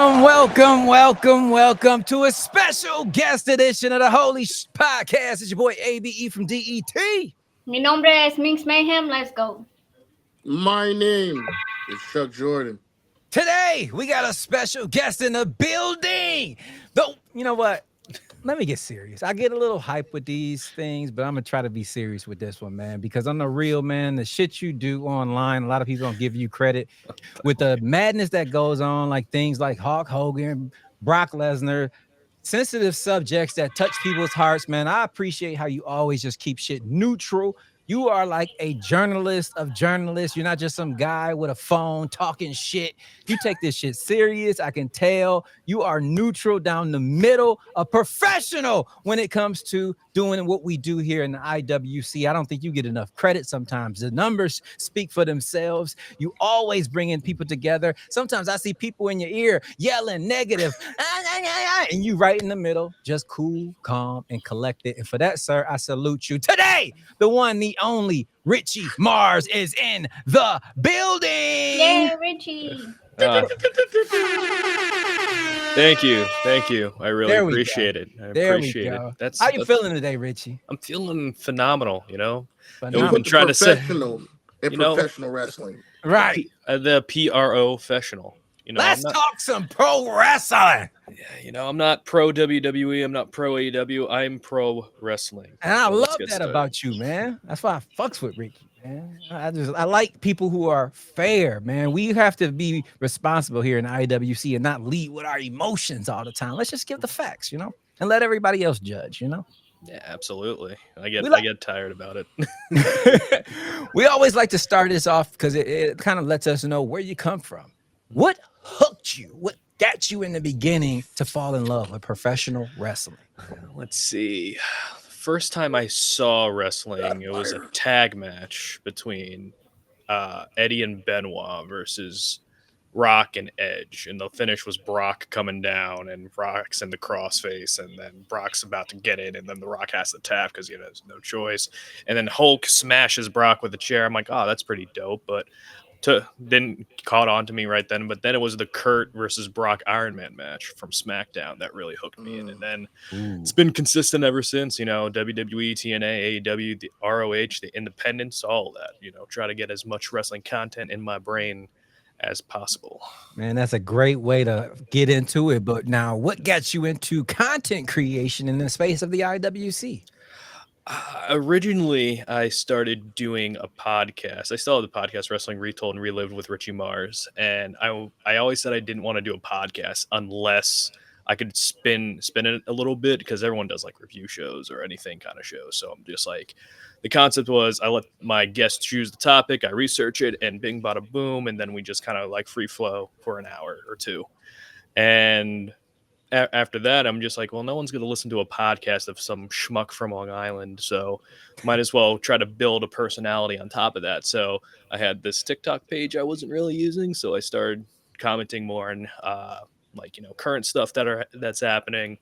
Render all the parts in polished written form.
Welcome to a special guest edition of the Holy Shhh Podcast. It's your boy ABE from DET. Mi nombre es Miinx Mayhem. Let's go. My name is Chuck Jordan. Today, we got a special guest in the building. Though, you know what? Let me get serious. I get a little hype with these things, but I'm going to try to be serious with this one, man, because I'm the real man. The shit you do online, a lot of people don't give you credit. With the madness that goes on, like things like Hulk Hogan, Brock Lesnar, sensitive subjects that touch people's hearts, man. I appreciate how you always just keep shit neutral. You are like a journalist of journalists. You're not just some guy with a phone talking shit. You take this shit serious. I can tell you are neutral down the middle, a professional when it comes to doing what we do here in the IWC. I don't think you get enough credit sometimes. The numbers speak for themselves. You always bring in people together. Sometimes I see people in your ear yelling negative, and you right in the middle, just cool, calm, and collected. And for that, sir, I salute you. Today, the one, the only Richie Mars is in the building. Yay, Richie. Thank you. I really appreciate it. I appreciate it. How you feeling today, Richie? I'm feeling phenomenal. Phenomenal. We've been trying to say professional wrestling, right? The professional. Let's talk some pro wrestling. Yeah, I'm not pro WWE. I'm not pro AEW. I'm pro wrestling. And I love that about you, man. That's why I fucks with Ricky, man. I like people who are fair, man. We have to be responsible here in the IWC and not lead with our emotions all the time. Let's just give the facts, and let everybody else judge, Yeah, absolutely. I get tired about it. We always like to start this off because it kind of lets us know where you come from. What hooked you? What got you in the beginning to fall in love with professional wrestling? Let's see. First time I saw wrestling, it was a tag match between Eddie and Benoit versus Rock and Edge. And the finish was Brock coming down and Brock's in the crossface. And then Brock's about to get in. And then the Rock has to tap because he has no choice. And then Hulk smashes Brock with a chair. I'm like, oh, that's pretty dope. But didn't caught on to me right then, but then it was the Kurt versus Brock Iron Man match from SmackDown that really hooked me in, and then it's been consistent ever since. WWE, TNA, AEW, the ROH, the Independents, all of that. Try to get as much wrestling content in my brain as possible. Man, that's a great way to get into it. But now, what got you into content creation in the space of the IWC? Originally, I started doing a podcast. I still have the podcast Wrestling Retold and Relived with Richie Mars. And I always said I didn't want to do a podcast unless I could spin it a little bit, because everyone does like review shows or anything kind of shows. So I'm just like, the concept was I let my guests choose the topic, I research it, and bing, bada, boom. And then we just kind of like free flow for an hour or two. And after that, I'm just like, well, no one's going to listen to a podcast of some schmuck from Long Island, so might as well try to build a personality on top of that. So I had this TikTok page I wasn't really using, so I started commenting more on current stuff that's happening,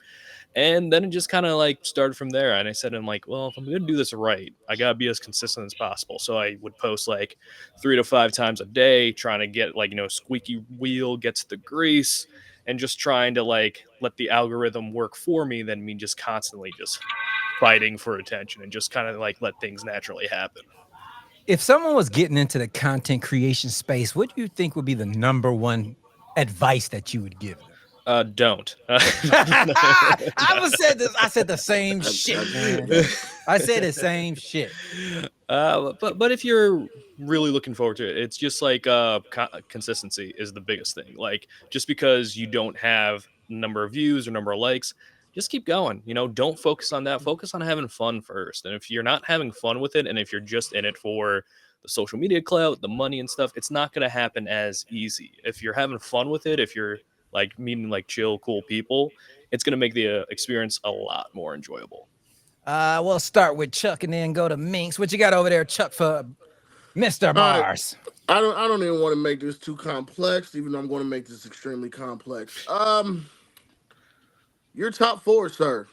and then it just kind of like started from there. And I said, I'm like, well, if I'm going to do this right, I got to be as consistent as possible. So I would post like 3 to 5 times a day, trying to get squeaky wheel gets the grease. And just trying to let the algorithm work for me than me just constantly just fighting for attention and just kind of let things naturally happen. If someone was getting into the content creation space, what do you think would be the number one advice that you would give them? Don't. I said the same shit, man. I said the same shit. But if you're really looking forward to it, it's just consistency is the biggest thing. Just because you don't have number of views or number of likes, just keep going. Don't focus on that. Focus on having fun first. And if you're not having fun with it, and if you're just in it for the social media clout, the money and stuff, it's not going to happen as easy. If you're having fun with it, if you're meeting chill, cool people, it's going to make the experience a lot more enjoyable. We'll start with Chuck and then go to Miinx. What you got over there, Chuck, for Mr. Mars? I don't even want to make this too complex, even though I'm going to make this extremely complex. Your top 4, sir,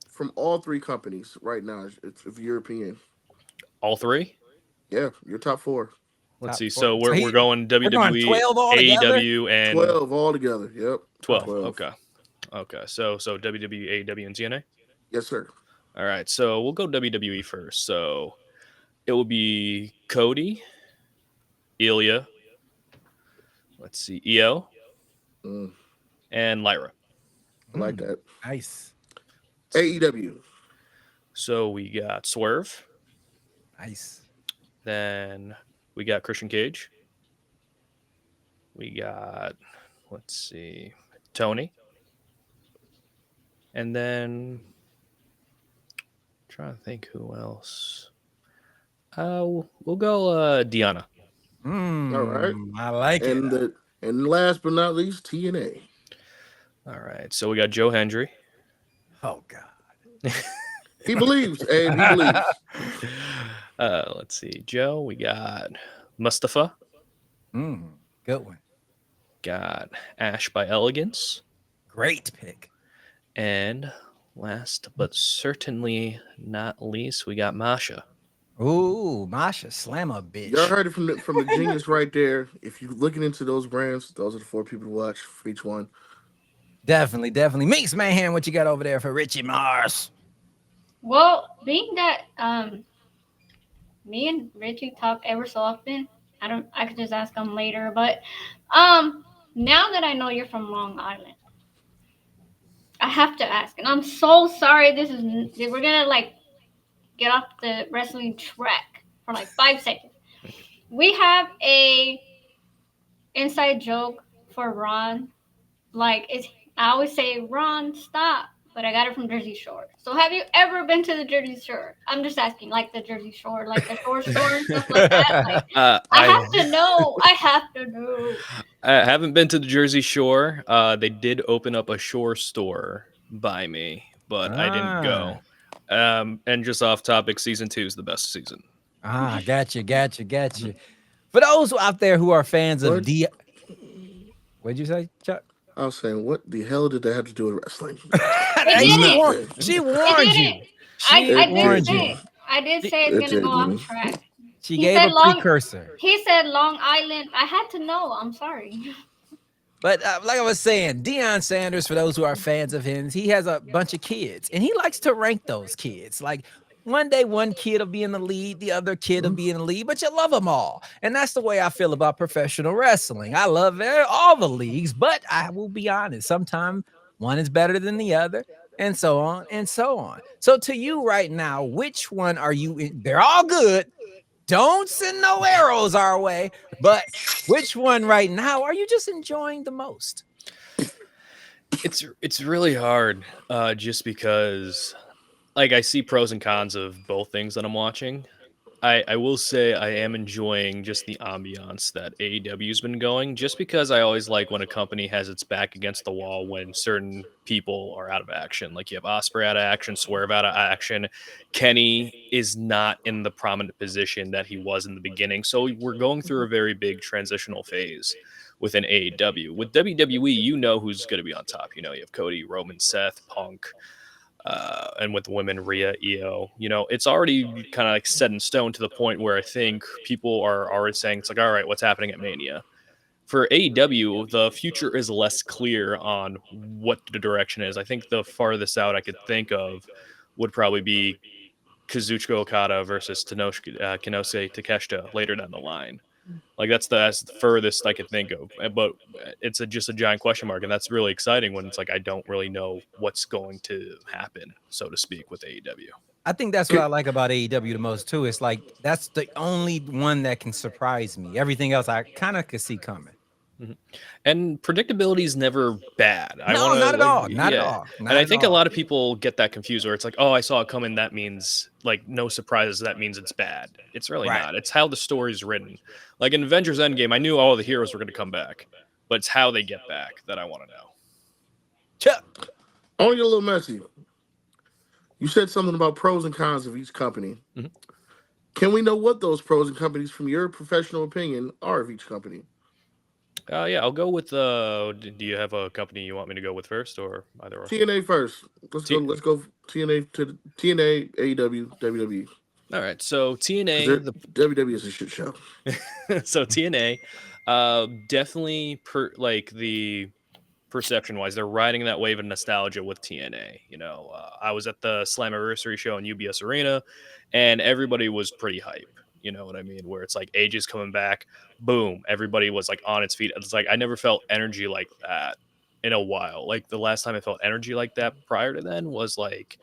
from all 3 companies right now, if European. All 3? Yeah, your top 4. Let's Top see. 4. So we're going we're going WWE, 12 altogether? AEW, and 12 altogether. Yep. 12. 12. Okay. So WWE, AEW, and TNA. Yes, sir. All right. So we'll go WWE first. So it will be Cody, Ilya. Let's see, Io, Mm, and Lyra. I like that. Nice. AEW. So we got Swerve. Nice. Then we got Christian Cage. We got, let's see, Tony. And then trying to think who else. We'll go Deanna. All right. I like And it. and last but not least, TNA. All right. So we got Joe Hendry. Oh God. He believes, Abe. He believes. Let's see, Joe. We got Mustafa. Good one. Got Ash by Elegance. Great pick. And last but certainly not least, we got Masha. Ooh, Masha, slam a bitch. Y'all heard it from the genius right there. If you're looking into those brands, those are the 4 people to watch for each one. Definitely. Miinx Mayhem, what you got over there for Richie Mars? Well, being that me and Richie talk ever so often, I could just ask him later. But now that I know you're from Long Island, I have to ask, and I'm so sorry. We're gonna like get off the wrestling track for like 5 seconds. We have a inside joke for Ron. Like I always say, Ron, stop. But I got it from Jersey Shore. So have you ever been to the Jersey Shore? I'm just asking, like the Jersey Shore, like the shore store and stuff like that. Like, I have to know. I haven't been to the Jersey Shore. They did open up a shore store by me, but I didn't go. And just off topic, season 2 is the best season. Gotcha. For those out there who are fans of what'd you say, Chuck? I was saying, what the hell did that have to do with wrestling? She warned you. I did say it's gonna go off track. She gave a precursor. He said Long Island. I had to know. I'm sorry. But like I was saying, Deion Sanders, for those who are fans of him, he has a bunch of kids, and he likes to rank those kids. Like one day, one kid will be in the lead, the other kid will be in the lead, but you love them all. And that's the way I feel about professional wrestling. I love all the leagues, but I will be honest, sometimes one is better than the other, and so on and so on. So to you right now, which one are you in? They're all good. Don't send no arrows our way, but which one right now are you just enjoying the most? It's really hard, just because like I see pros and cons of both things that I'm watching. I will say I am enjoying just the ambiance that AEW's been going, just because I always like when a company has its back against the wall when certain people are out of action. Like you have Ospreay out of action, Swerve out of action. Kenny is not in the prominent position that he was in the beginning. So we're going through a very big transitional phase within AEW. With WWE, you know who's going to be on top. You know, you have Cody, Roman, Seth, Punk. And with women, Rhea, Io, you know, it's already kind of like set in stone to the point where I think people are already saying it's like, all right, what's happening at Mania? For AEW, the future is less clear on what the direction is. I think the farthest out I could think of would probably be Kazuchika Okada versus Kinose Takeshita later down the line. Like that's the furthest I could think of, but it's just a giant question mark, and that's really exciting when it's like I don't really know what's going to happen, so to speak, with AEW. I think that's what I like about AEW the most too. It's like that's the only one that can surprise me. Everything else I kind of could see coming. Mm-hmm. And predictability is never bad. Not at all. And I think a lot of people get that confused where it's like, oh, I saw it coming. That means like no surprises. That means it's bad. It's really not. It's how the story's written. Like in Avengers Endgame, I knew all the heroes were going to come back, but it's how they get back that I want to know. Chuck, I want to get a little messy. You said something about pros and cons of each company. Mm-hmm. Can we know what those pros and companies, from your professional opinion, are of each company? Yeah, I'll go with. Do you have a company you want me to go with first, or either? Or? TNA first. Let's go. Let's go. TNA to TNA, AEW, WWE. All right, so Because TNA, WWE is a shit show. so TNA, definitely like the perception wise, they're riding that wave of nostalgia with TNA. I was at the Slammiversary show in UBS Arena, and everybody was pretty hype. You know what I mean? Where it's like ages coming back, boom, everybody was like on its feet. It's like I never felt energy like that in a while. Like the last time I felt energy like that prior to then was like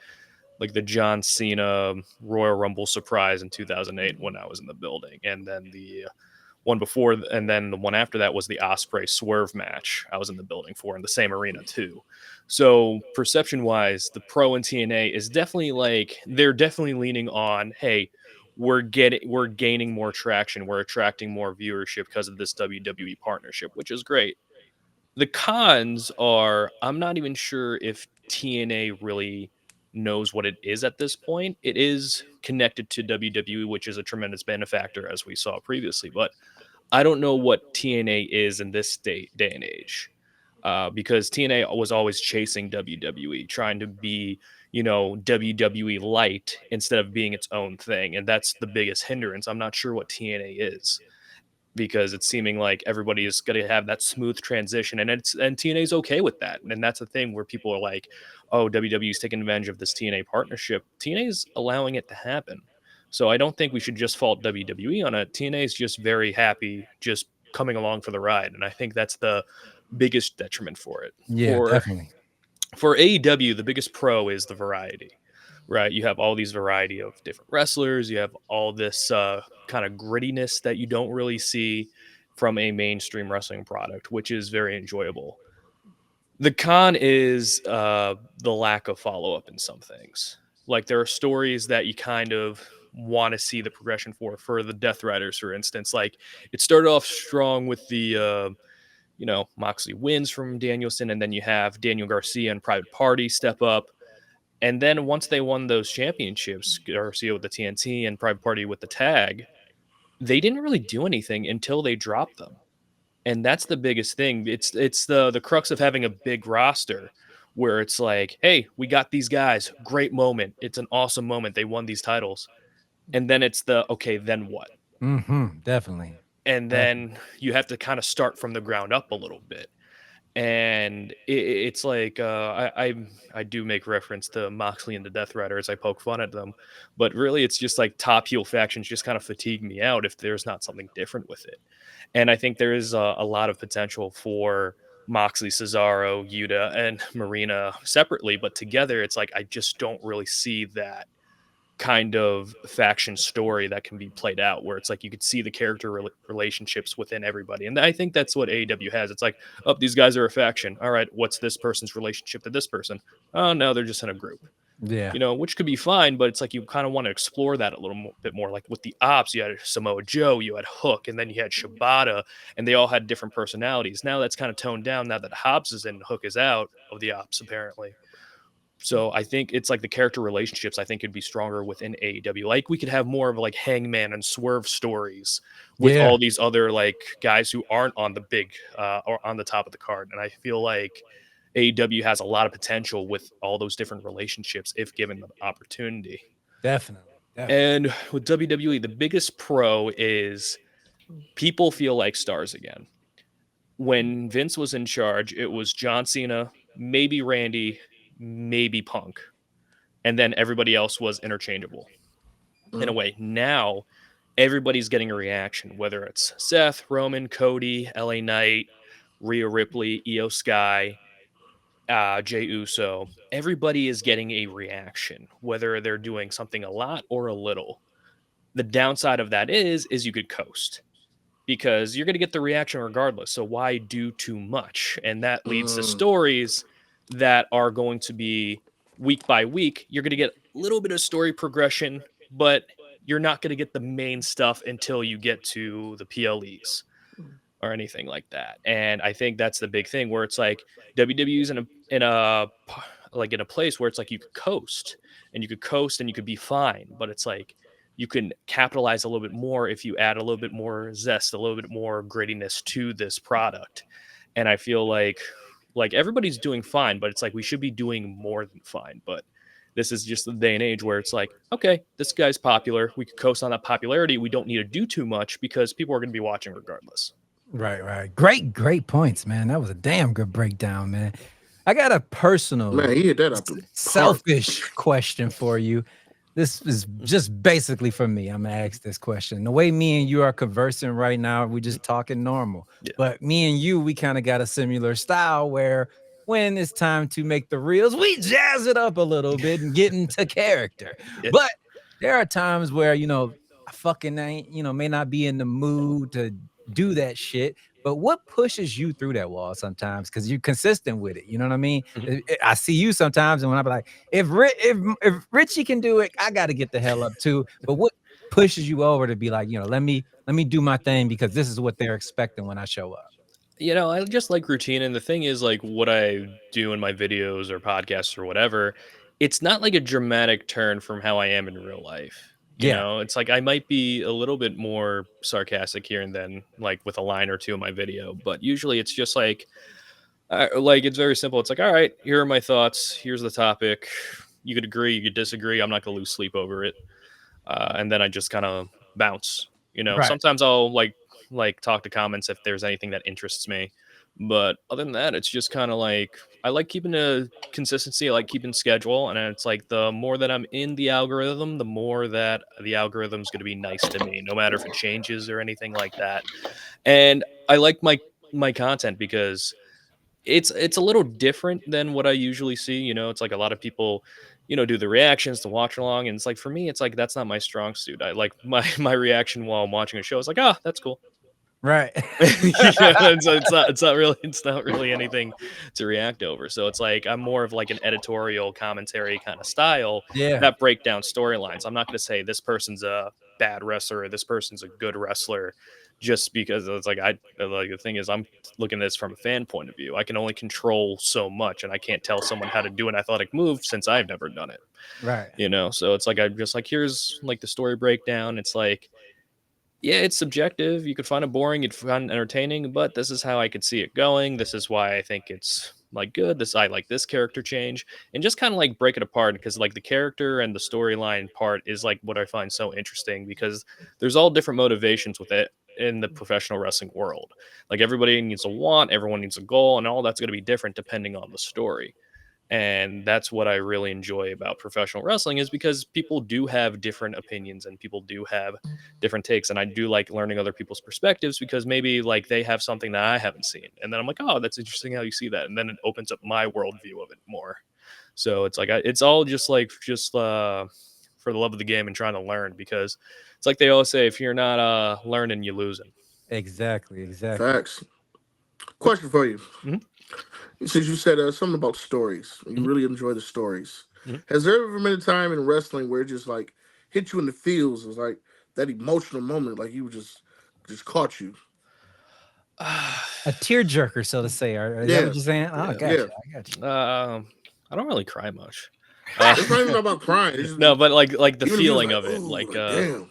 the John Cena Royal Rumble surprise in 2008 when I was in the building, and then the one before, and then the one after that was the Osprey Swerve match I was in the building for in the same arena too. So perception wise, the Pro and TNA is definitely like they're definitely leaning on, hey, we're gaining more traction, we're attracting more viewership because of this WWE partnership, which is great. The cons are I'm not even sure if TNA really knows what it is at this point. It is connected to WWE, which is a tremendous benefactor, as we saw previously, but I don't know what TNA is in this day and age, because TNA was always chasing WWE, trying to be, WWE light instead of being its own thing, and that's the biggest hindrance. I'm not sure what TNA is because it's seeming like everybody is going to have that smooth transition, and TNA's okay with that, and that's the thing where people are like, "Oh, WWE's taking advantage of this TNA partnership." TNA's allowing it to happen, so I don't think we should just fault WWE on it. TNA is just very happy, just coming along for the ride, and I think that's the biggest detriment for it. Yeah, definitely. For AEW, the biggest pro is the variety, right? You have all these variety of different wrestlers. You have all this kind of grittiness that you don't really see from a mainstream wrestling product, which is very enjoyable. The con is the lack of follow up in some things. Like there are stories that you kind of want to see the progression for the Death Riders, for instance. Like it started off strong with the Moxley wins from Danielson, and then you have Daniel Garcia and Private Party step up. And then once they won those championships, Garcia with the TNT and Private Party with the tag, they didn't really do anything until they dropped them. And that's the biggest thing. It's the crux of having a big roster where it's like, hey, we got these guys, great moment. It's an awesome moment. They won these titles. And then it's the okay, then what? Definitely. And then you have to kind of start from the ground up a little bit. And it's like I do make reference to Moxley and the Death Rider as I poke fun at them, but really it's just like top heel factions just kind of fatigue me out if there's not something different with it. And I think there is a lot of potential for Moxley, Cesaro, Yuta, and Marina separately, but together it's like I just don't really see that kind of faction story that can be played out where it's like you could see the character relationships within everybody, and I think that's what AEW has. It's like, oh, these guys are a faction, all right, what's this person's relationship to this person? Oh no, they're just in a group. Yeah. Which could be fine, but it's like you kind of want to explore that a little bit more. Like with the Ops, you had Samoa Joe, you had Hook, and then you had Shibata, and they all had different personalities. Now that's kind of toned down now that Hobbs is in, Hook is out of the Ops apparently. So I think it's like the character relationships I think could be stronger within AEW. Like we could have more of like Hangman and Swerve stories with all these other like guys who aren't on the big or on the top of the card. And I feel like AEW has a lot of potential with all those different relationships if given the opportunity. Definitely. And with WWE, the biggest pro is people feel like stars again. When Vince was in charge, it was John Cena, maybe Randy, maybe Punk, and then everybody else was interchangeable in a way. Now everybody's getting a reaction, whether it's Seth, Roman, Cody, LA Knight, Rhea Ripley, Io Sky, Jey Uso. Everybody is getting a reaction, whether they're doing something a lot or a little. The downside of that is you could coast because you're going to get the reaction regardless. So why do too much? And that leads to stories that are going to be week by week. You're going to get a little bit of story progression, but you're not going to get the main stuff until you get to the PLEs or anything like that. And I think that's the big thing where it's like WWE's in a place where it's like you could coast and you could be fine, but it's like you can capitalize a little bit more if you add a little bit more zest, a little bit more grittiness to this product. And I feel like everybody's doing fine, but it's like we should be doing more than fine. But this is just the day and age where it's like, okay, this guy's popular. We could coast on that popularity. We don't need to do too much because people are going to be watching regardless. Right. Great points, man. That was a damn good breakdown, man. I got a personal, Man, he hit that up the park. selfish question for you. This is just basically for me. I'm gonna ask this question. The way me and you are conversing right now, we're just talking normal. Yeah. But me and you, we kind of got a similar style where when it's time to make the reels, we jazz it up a little bit and get into character. Yeah. But there are times where, I fucking ain't, may not be in the mood to do that shit. But what pushes you through that wall sometimes? Because you're consistent with it. You know what I mean? I see you sometimes, and when I'm like, if Richie can do it, I got to get the hell up too. But what pushes you over to be like, let me do my thing because this is what they're expecting when I show up? I just like routine. And the thing is, like, what I do in my videos or podcasts or whatever, it's not like a dramatic turn from how I am in real life. It's like I might be a little bit more sarcastic here and then, like with a line or two in my video, but usually it's just like it's very simple. It's like, all right, here are my thoughts. Here's the topic. You could agree, you could disagree. I'm not going to lose sleep over it. And then I just kind of bounce. Right. Sometimes I'll like talk to comments if there's anything that interests me. But other than that, it's just kind of like I like keeping a consistency. I like keeping schedule, and it's like the more that I'm in the algorithm, the more that the algorithm's going to be nice to me, no matter if it changes or anything like that. And I like my content because it's a little different than what I usually see. It's like a lot of people, do the reactions, the watch along, and it's like for me, it's like that's not my strong suit. I like my reaction while I'm watching a show. It's like, oh, that's cool. Right. It's not really anything to react over. So it's like I'm more of like an editorial commentary kind of style that break down storylines. I'm not going to say this person's a bad wrestler or this person's a good wrestler just because it's like the thing is I'm looking at this from a fan point of view. I can only control so much, and I can't tell someone how to do an athletic move since I've never done it. Right. So it's like I'm just like, here's like the story breakdown. It's like, yeah, it's subjective. You could find it boring, you'd find it entertaining, but this is how I could see it going. This is why I think it's like good. I like this character change, and just kind of like break it apart because like the character and the storyline part is like what I find so interesting because there's all different motivations with it in the professional wrestling world. Like everybody needs a want, everyone needs a goal, and all that's going to be different depending on the story. And that's what I really enjoy about professional wrestling is because people do have different opinions and people do have different takes. And I do like learning other people's perspectives because maybe like they have something that I haven't seen. And then I'm like, oh, that's interesting how you see that. And then it opens up my worldview of it more. So it's like, it's all just for the love of the game and trying to learn because it's like they always say, if you're not learning, you're losing. Exactly. Facts. Question for you. Mm-hmm. Since you said something about stories, you really enjoy the stories. Has there ever been a time in wrestling where it just like hit you in the feels? It was like that emotional moment, like you just caught you. A tearjerker, so to say. Is that what you're saying? Oh, I got you. I don't really cry much. It's not even about crying. It's just, no, but like the even feeling like, of it, ooh,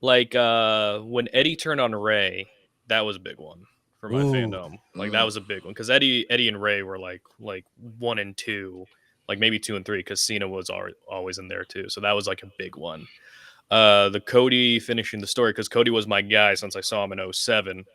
damn. When Eddie turned on Ray, that was a big one for my fandom. Like that was a big one because Eddie and Ray were like 1 and 2, like maybe 2 and 3 because Cena was always in there too. So that was like a big one. The Cody finishing the story because Cody was my guy since I saw him in 2007.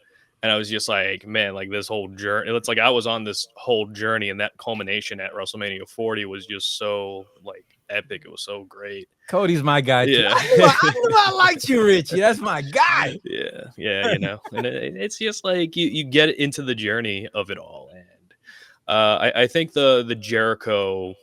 And I was just like, man, like this whole journey. It's like I was on this whole journey, and that culmination at WrestleMania 40 was just so like epic. It was so great. Cody's my guy too. Yeah. I knew I liked you, Richie. That's my guy. Yeah, and it's just like you get into the journey of it all, and I think the Jericho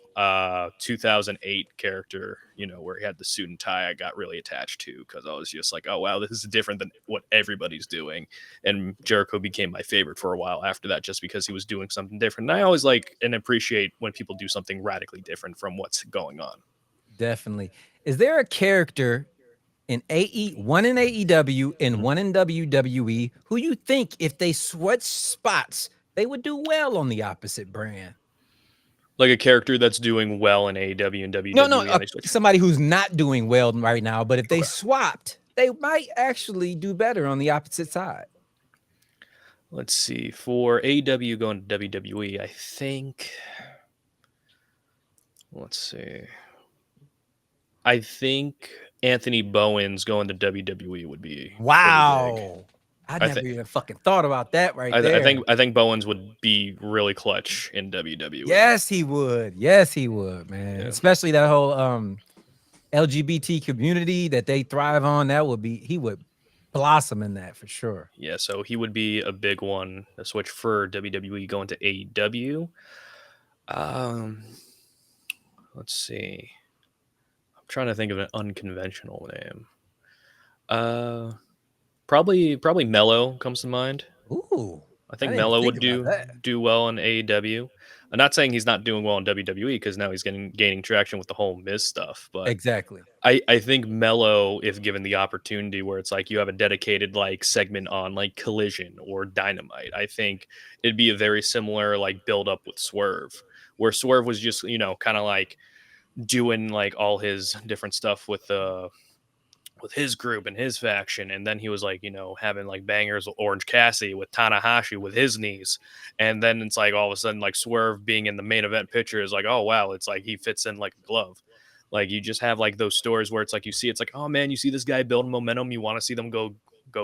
2008 character, where he had the suit and tie, I got really attached to because I was just like, oh wow, this is different than what everybody's doing, and Jericho became my favorite for a while after that, just because he was doing something different. And I always like and appreciate when people do something radically different from what's going on. Definitely. Is there a character in one in AEW and one in WWE who you think if they switch spots, they would do well on the opposite brand? Like a character that's doing well in AEW and WWE. No, somebody who's not doing well right now, but if they swapped, they might actually do better on the opposite side. Let's see. For AEW going to WWE, I think. Let's see. I think Anthony Bowens going to WWE would be pretty big. Wow. I I never thi- even fucking thought about that there. I think Bowens would be really clutch in WWE. Yes, he would. Yes, he would, man. Yeah. Especially that whole LGBT community that they thrive on. He would blossom in that for sure. Yeah, so he would be a big one. A switch for WWE going to AEW. Let's see. I'm trying to think of an unconventional name. Probably Mello comes to mind. Ooh. I think didn't Mello think would about that. do well in AEW. I'm not saying he's not doing well in WWE because now he's gaining traction with the whole Miz stuff. But Exactly. I think Mello, if given the opportunity, where it's like you have a dedicated like segment on like Collision or Dynamite, I think it'd be a very similar like build up with Swerve, where Swerve was just kind of like doing like all his different stuff with his group and his faction, and then he was like having like bangers with Orange Cassidy, with Tanahashi with his knees, and then it's like all of a sudden like Swerve being in the main event picture is like, oh wow, it's like he fits in like a glove. Like you just have like those stories where it's like it's like, oh man, you see this guy building momentum, you want to see them go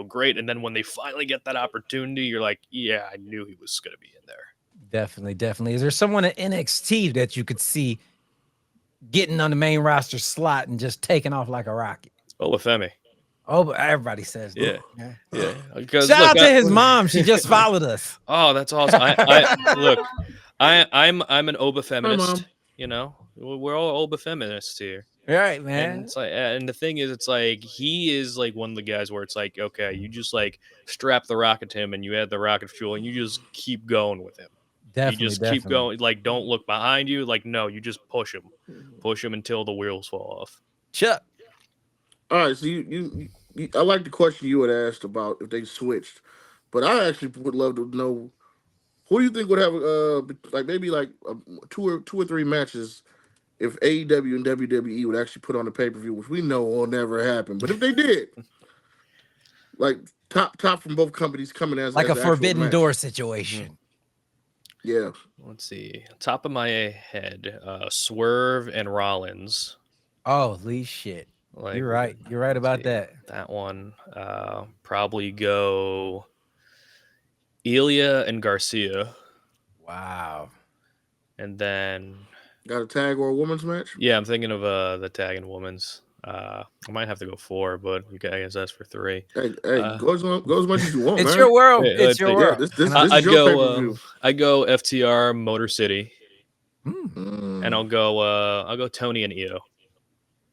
great, and then when they finally get that opportunity, you're like, yeah, I knew he was gonna be in there. Definitely. Is there someone at NXT that you could see getting on the main roster slot and just taking off like a rocket? Olafemi. Oh, but everybody says Yeah. that. Yeah. Because Shout out to his mom. She just followed us. Oh, that's awesome. I'm an Oba feminist. Mom. We're all Oba feminists here. All right, And man. it's like, and the thing is, it's like he is like one of the guys where it's like, okay, you just like strap the rocket to him and you add the rocket fuel and you just keep going with him. Definitely, You just keep going. Like, don't look behind you. Like, no, you just push him until the wheels fall off. Chuck. All right, so you I like the question you had asked about if they switched, but I actually would love to know who do you think would have like maybe like two or three matches if AEW and WWE would actually put on a pay-per-view, which we know will never happen, but if they did, like top from both companies coming as Like as a the actual forbidden match. door situation. Yeah. Let's see. Top of my head, Swerve and Rollins. Holy shit. Like, You're right. You're right about see, that. That one. Probably go Ilya and Garcia. Wow. And then Got a tag or a women's match? yeah, I'm thinking of the tag and women's. I might have to go 4, but I guess that's for 3. Hey, go as much as you want, It's man. your world. Hey, It's your Yeah, world. this is I'd your go. pay-per-view. I go FTR Motor City, Mm. and I'll go Tony and Io.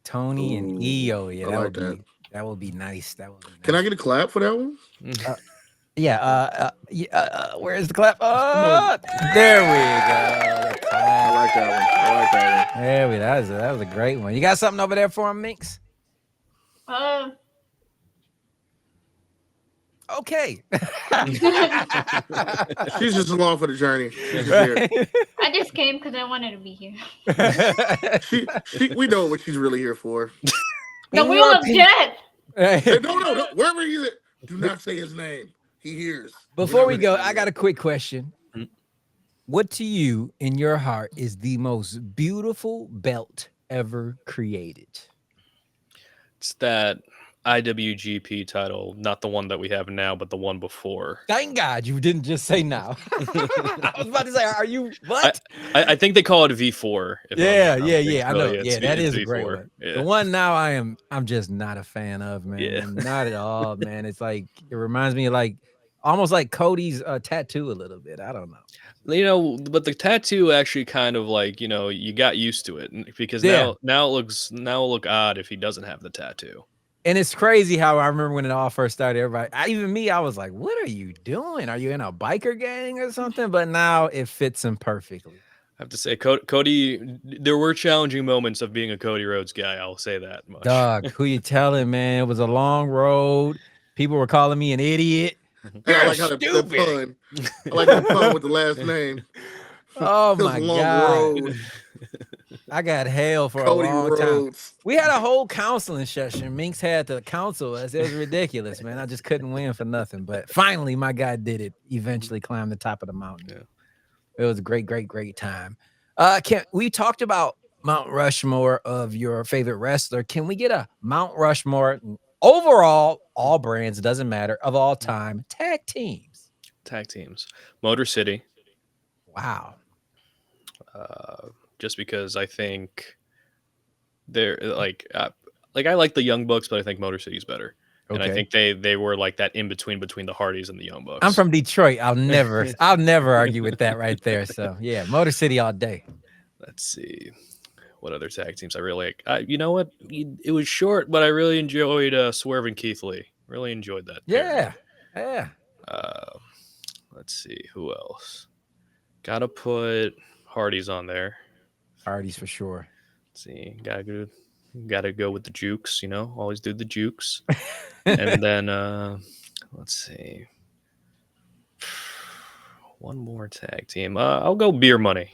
Tony and Io. Yeah, I like that. That would be nice. That would be nice. Can I get a clap for that one? Yeah. Where's the clap? There we go. The I clap. like that one. There we go. That was a great one. You got something over there for him, Miinx? Okay. She's just along for the journey. She's just here. I just came because I wanted to be here. We know what she's really here for. The wheel of death. Hey, no. Wherever he's at, do not say his name. He hears. Before we go, I got a quick question. What to you, in your heart, is the most beautiful belt ever created? It's that IWGP title, not the one that we have now, but the one before. Thank God you didn't just say now. I was about to say, are you what? I think they call it V4. Yeah. I know. it's Yeah, that it's is a great V4. one. Yeah. The one now I'm just not a fan of, man. Yeah. Not at all, man. It's like it reminds me of like almost like Cody's tattoo a little bit. I don't know. But the tattoo actually kind of like, you got used to it because now it'll look odd if he doesn't have the tattoo. And it's crazy how I remember when it all first started, I was like, what are you doing? Are you in a biker gang or something? But now it fits him perfectly. I have to say, Cody, there were challenging moments of being a Cody Rhodes guy. I'll say that much. Dog, who you telling, man? It was a long road. People were calling me an idiot. I like how that pun. I like that pun with the last name. Oh It was my a long God. road. I got hell for Cody a long time. Rhodes. We had a whole counseling session. Miinx had to counsel us. It was ridiculous, man. I just couldn't win for nothing. But finally, my guy did it. Eventually climbed the top of the mountain. Yeah. It was a great time. We talked about Mount Rushmore of your favorite wrestler. Can we get a Mount Rushmore overall, all brands, doesn't matter, of all time, tag teams? Tag teams. Motor City. Wow. Just because I think they're I like the Young Bucks, but I think Motor City's better. And I Okay. think they were like that in between the Hardys and the Young Bucks. I'm from Detroit. I'll never argue with that right there. So yeah, Motor City all day. Let's see what other tag teams I really like. You know what? It was short, but I really enjoyed Swerve and Keith Lee. Really enjoyed that. Yeah. Yeah. Let's see who else. Gotta put Hardys on there. Hardys for sure. Let's see, gotta go with the Jukes. Always do the Jukes. And then let's see, one more tag team. I'll go Beer Money.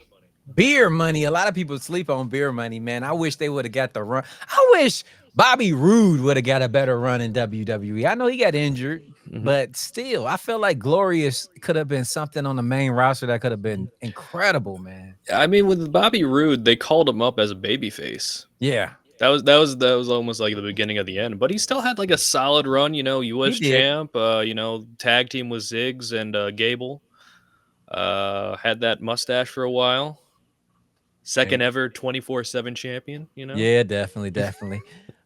Beer Money. A lot of people sleep on Beer Money, man. I wish they would have got the run. I wish Bobby Roode would have got a better run in WWE. I know he got injured, but still, I feel like Glorious could have been something on the main roster that could have been incredible, man. I mean, with Bobby Roode, they called him up as a babyface. Yeah. That was almost like the beginning of the end, but he still had like a solid run. U.S. champ. Tag team with Ziggs and Gable. Had that mustache for a while. Second ever 24/7 champion. Yeah, definitely.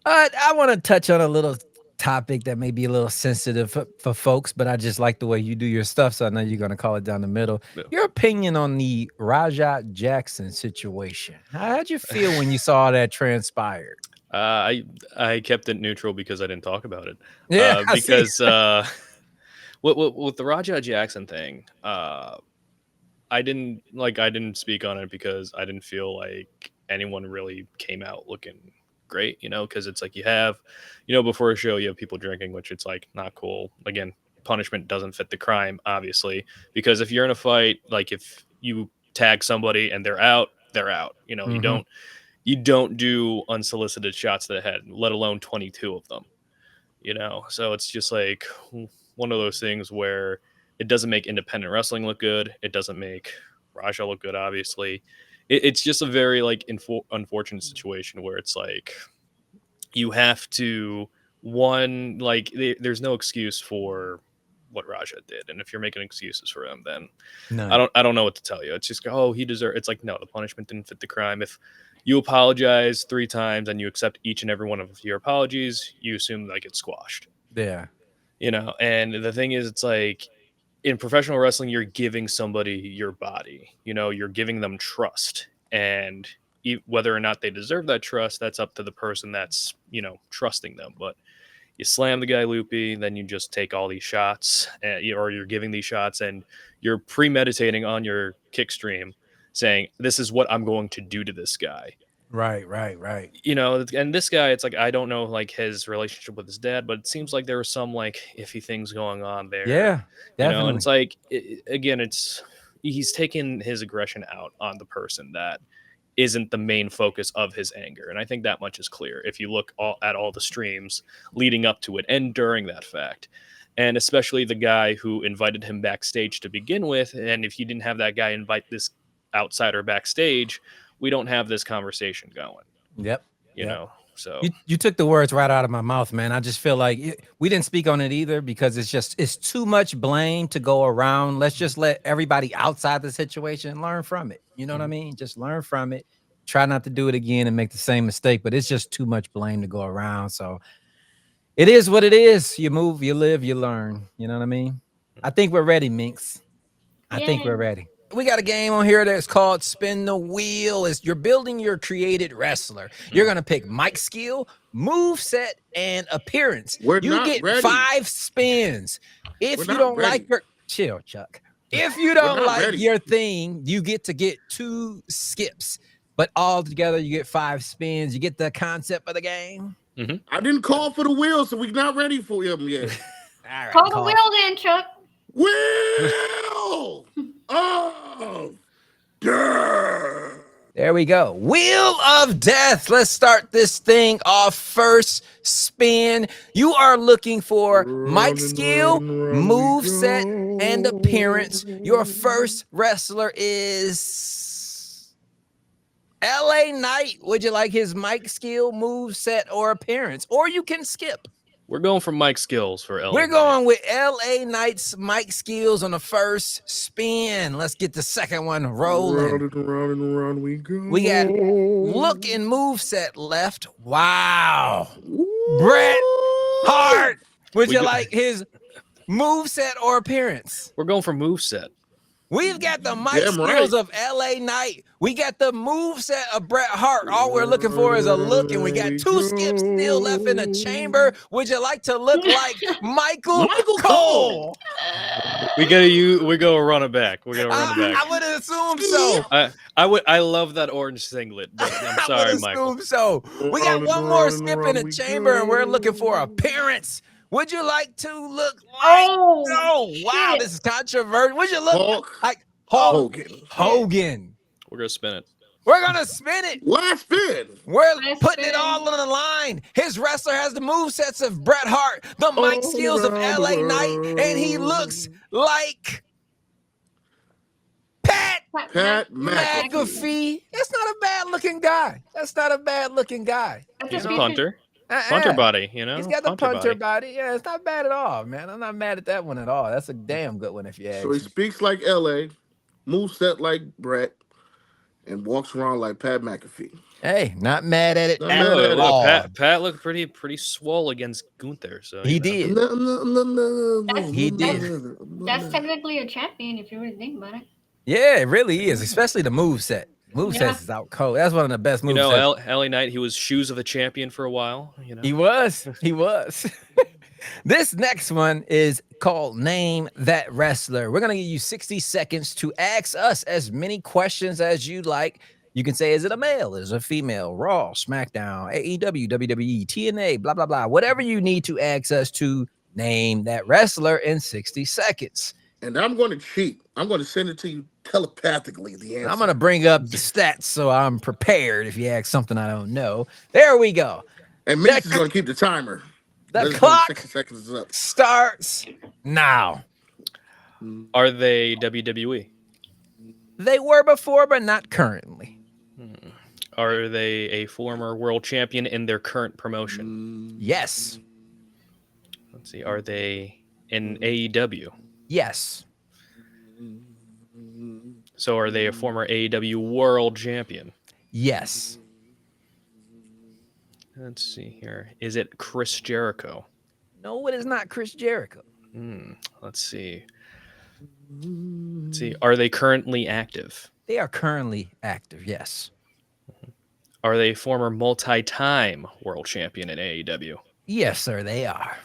I want to touch on a little topic that may be a little sensitive for folks, but I just like the way you do your stuff, so I know you're going to call it down the middle. Yeah. Your opinion on the Rajah Jackson situation. How'd you feel when you saw that transpired? I kept it neutral because I didn't talk about it. Yeah, because with the Rajah Jackson thing, I didn't speak on it because I didn't feel like anyone really came out looking great, because it's like you have, before a show you have people drinking, which it's like not cool. Again, punishment doesn't fit the crime, obviously, because if you're in a fight, like if you tag somebody and they're out, you don't do unsolicited shots to the head, let alone 22 of them, so it's just like one of those things where it doesn't make independent wrestling look good. It doesn't make Rajah look good, obviously. It's just a very unfortunate situation where it's like you have to there's no excuse for what Rajah did, and if you're making excuses for him, then I don't know what to tell you. It's just he deserved. It's like no, the punishment didn't fit the crime. If you apologize 3 times and you accept each and every one of your apologies, you assume it's squashed. Yeah, And the thing is, it's like, in professional wrestling, you're giving somebody your body, you're giving them trust, and whether or not they deserve that trust, that's up to the person that's, trusting them. But you slam the guy loopy, then you just take all these shots, or you're giving these shots and you're premeditating on your kick stream saying, this is what I'm going to do to this guy. Right. And this guy, it's like, I don't know his relationship with his dad, but it seems like there were some iffy things going on there. Yeah, definitely. And it's like, again, he's taking his aggression out on the person that isn't the main focus of his anger. And I think that much is clear if you look at all the streams leading up to it and during that fact. And especially the guy who invited him backstage to begin with. And if you didn't have that guy invite this outsider backstage, we don't have this conversation going. Yep. So you took the words right out of my mouth, man. I just feel like we didn't speak on it either because it's too much blame to go around. Let's just let everybody outside the situation learn from it. You know what I mean? Just learn from it. Try not to do it again and make the same mistake, but it's just too much blame to go around. So it is what it is. You move, you live, you learn. You know what I mean? I think we're ready, Miinx. I think we're ready. We got a game on here that's called Spin the Wheel. You're building your created wrestler. You're going to pick mic skill, move set, and appearance. You get ready. 5 spins. If you don't like your... Chill, Chuck. If you don't like your thing, you get 2 skips. But all together, you get 5 spins. You get the concept of the game? Mm-hmm. I didn't call for the wheel, so we're not ready for him yet. All right, call the wheel then, Chuck. Wheel! Oh, death. There we go. Wheel of Death. Let's start this thing off. First spin. You are looking for mic skill, move set, and appearance. Your first wrestler is LA Knight, would you like his mic skill, move set, or appearance? Or you can skip. We're going for Mike Skills for LA. We're going with LA Knight's mic skills on the first spin. Let's get the second one rolling. Round and round we go. We got look and move set left. Wow. Bret Hart, would you like his move set or appearance? We're going for moveset. We've got the mic Damn skills right. of LA Knight. We got the move set of Bret Hart. All we're looking for is a look, and we got 2 skips still left in the chamber. Would you like to look like Michael Cole? We go run it back. We're gonna run it back. I would assume so. I love that orange singlet, but I'm sorry, I would Michael. assume so. We got one more skip in the chamber, and we're looking for appearance. Would you like to look like? Oh, wow, shit. this is controversial. Would you look Hulk like Hulk Hogan. We're gonna spin it. We're gonna spin it. Last spin. We're Last putting it spin. all on the line. His wrestler has the movesets of Bret Hart, the mic skills of LA Knight, and he looks like Pat Pat McAfee. That's not a bad looking guy. That's a He's a feature. punter. Punter body, He's got the punter body. Yeah, it's not bad at all, man. I'm not mad at that one at all. That's a damn good one if you ask So he me. speaks like LA, moves set like Brett, and walks around like Pat McAfee. Hey, not mad at it Not at mad at it. all. Pat looked pretty swole against Gunther. So He you know. did. He did. That's technically a champion if you really think about it. Yeah, it really is, especially the move set. Move Yeah. sets is out cold. That's one of the best You moves. know, LA Knight. He was shoes of the champion for a while. You know. He was. This next one is called Name That Wrestler. We're going to give you 60 seconds to ask us as many questions as you like. You can say, is it a male? Is it a female? Raw, SmackDown, AEW, WWE, TNA, blah, blah, blah. Whatever you need to ask us to name that wrestler in 60 seconds. And I'm going to cheat. I'm going to send it to you telepathically. The answer. I'm going to bring up the stats so I'm prepared if you ask something I don't know. There we go. And Mick is going to keep the timer. The Let's go, clock 60 seconds is up. starts now. Are they WWE? They were before, but not currently. Are they a former world champion in their current promotion? Yes. Let's see. Are they in AEW? Yes. So are they a former AEW world champion? Yes. Let's see here. Is it Chris Jericho? No, it is not Chris Jericho. Let's see. Let's see. Are they currently active? They are currently active. Yes. Are they former multi-time world champion in AEW? Yes, sir, they are.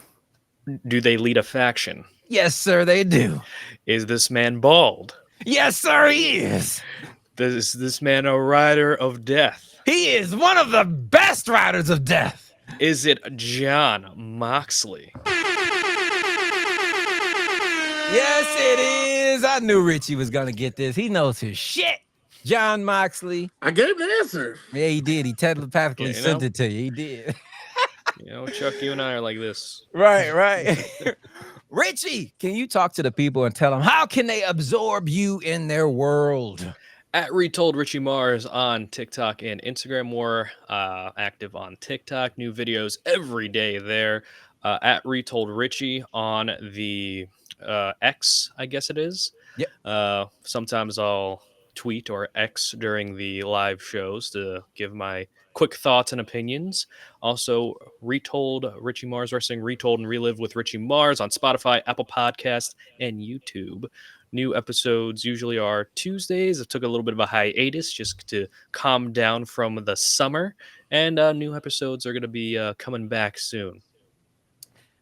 Do they lead a faction? Yes, sir, they do. Is this man bald? Yes, sir, he is. Is this man a rider of death? He is one of the best riders of death. Is it John Moxley? Yes, it is. I knew Richie was going to get this. He knows his shit. John Moxley. I gave the answer. Yeah, he did. He telepathically Yeah, you sent know? it to you. He did. You know, Chuck, you and I are like this. Right. Richie, can you talk to the people and tell them how can they absorb you in their world? At Retold Richie Mars on TikTok and Instagram. More active on TikTok. New videos every day there. At Retold Richie on the X, I guess it is. Yep. Sometimes I'll tweet or X during the live shows to give my quick thoughts and opinions. Also, Retold Richie Mars Wrestling, Retold and Relived with Richie Mars on Spotify, Apple Podcasts, and YouTube. New episodes usually are Tuesdays. I took a little bit of a hiatus just to calm down from the summer, and new episodes are going to be coming back soon.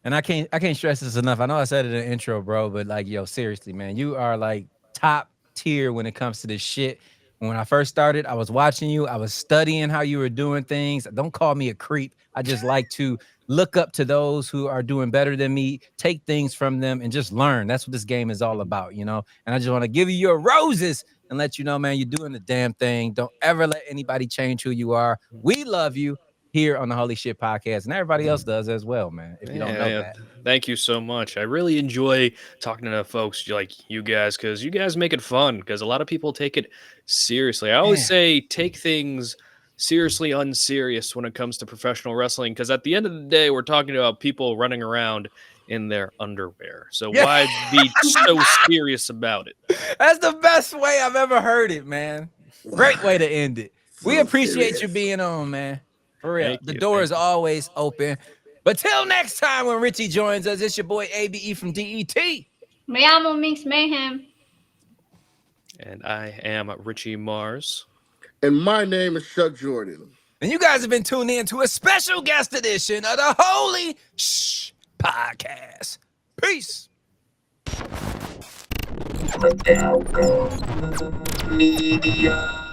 And I can't stress this enough. I know I said it in the intro, bro, but like, yo, seriously, man, you are like top tier when it comes to this shit. When I first started, I was watching you. I was studying how you were doing things. Don't call me a creep. I just like to look up to those who are doing better than me, take things from them, and just learn. That's what this game is all about, you know? And I just want to give you your roses and let you know, man, you're doing the damn thing. Don't ever let anybody change who you are. We love you. here on the Holy Shhh Podcast, and everybody else does as well, man. If you don't know that. Thank you so much. I really enjoy talking to folks like you guys because you guys make it fun because a lot of people take it seriously. I always say take things seriously unserious when it comes to professional wrestling because at the end of the day, we're talking about people running around in their underwear. So why be so serious about it? That's the best way I've ever heard it, man. Great way to end it. We appreciate you being on, man. For real. The door is always open. But till next time when Richie joins us, it's your boy ABE from DET. Me llamo Miinx Mayhem. And I am Richie Mars. And my name is Chuck Jordan. And you guys have been tuned in to a special guest edition of the Holy Shhh Podcast. Peace. Media.